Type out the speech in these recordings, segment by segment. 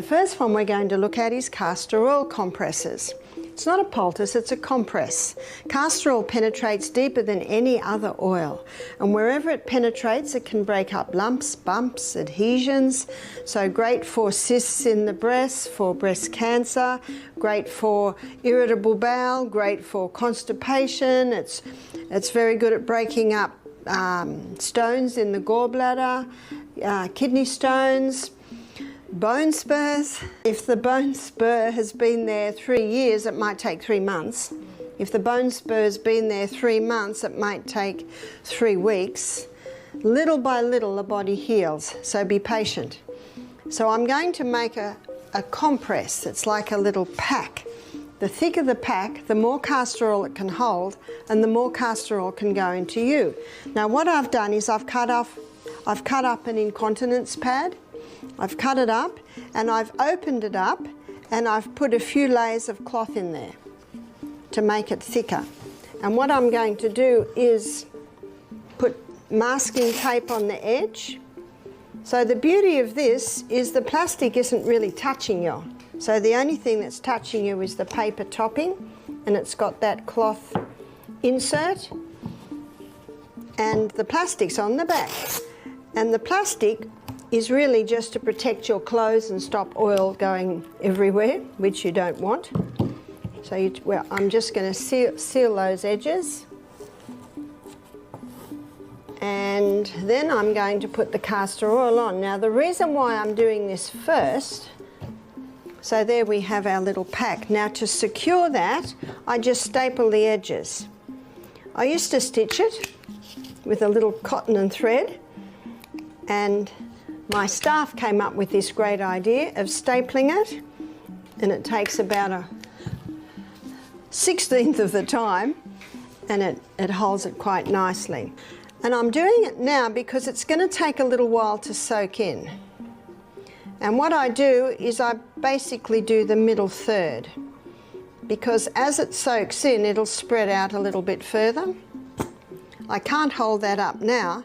The first one we're going to look at is castor oil compresses. It's not a poultice, it's a compress. Castor oil penetrates deeper than any other oil, and wherever it penetrates it can break up lumps, bumps, adhesions. So great for cysts in the breast, for breast cancer, great for irritable bowel, great for constipation. It's very good at breaking up stones in the gallbladder, kidney stones, bone spurs. If the bone spur has been there 3 years, it might take 3 months. If the bone spur's been there 3 months, it might take 3 weeks. Little by little, the body heals, so be patient. So I'm going to make a compress. It's like a little pack. The thicker the pack, the more castor oil it can hold, and the more castor oil can go into you. Now what I've done is I've cut up an incontinence pad. I've cut it up and I've opened it up and I've put a few layers of cloth in there to make it thicker. And what I'm going to do is put masking tape on the edge. So the beauty of this is the plastic isn't really touching you. So the only thing that's touching you is the paper topping, and it's got that cloth insert, and the plastic's on the back. And the plastic is really just to protect your clothes and stop oil going everywhere, which you don't want. So well, I'm just going to seal those edges. And then I'm going to put the castor oil on. Now the reason why I'm doing this first, so there we have our little pack. Now to secure that, I just staple the edges. I used to stitch it with a little cotton and thread, and my staff came up with this great idea of stapling it, and it takes about a 1/16 of the time, and it holds it quite nicely. And I'm doing it now because it's going to take a little while to soak in. And what I do is I basically do the middle third, because as it soaks in, it'll spread out a little bit further. I can't hold that up now,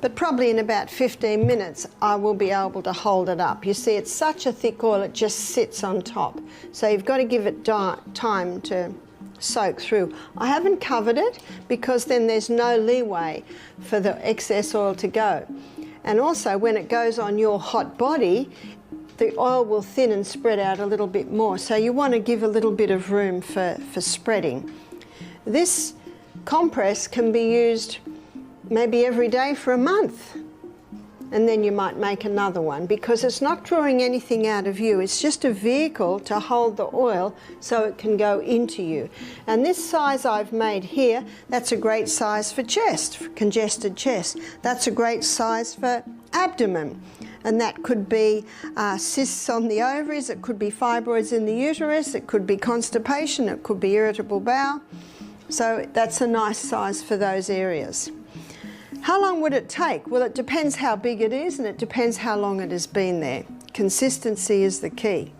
but probably in about 15 minutes I will be able to hold it up. You see, it's such a thick oil, it just sits on top. So you've got to give it time to soak through. I haven't covered it because then there's no leeway for the excess oil to go. And also when it goes on your hot body, the oil will thin and spread out a little bit more. So you want to give a little bit of room for spreading. This compress can be used maybe every day for a month, and then you might make another one, because it's not drawing anything out of you. It's just a vehicle to hold the oil so it can go into you. And this size I've made here, that's a great size for chest, for congested chest. That's a great size for abdomen. And that could be cysts on the ovaries, it could be fibroids in the uterus, it could be constipation, it could be irritable bowel. So that's a nice size for those areas. How long would it take? Well, it depends how big it is, and it depends how long it has been there. Consistency is the key.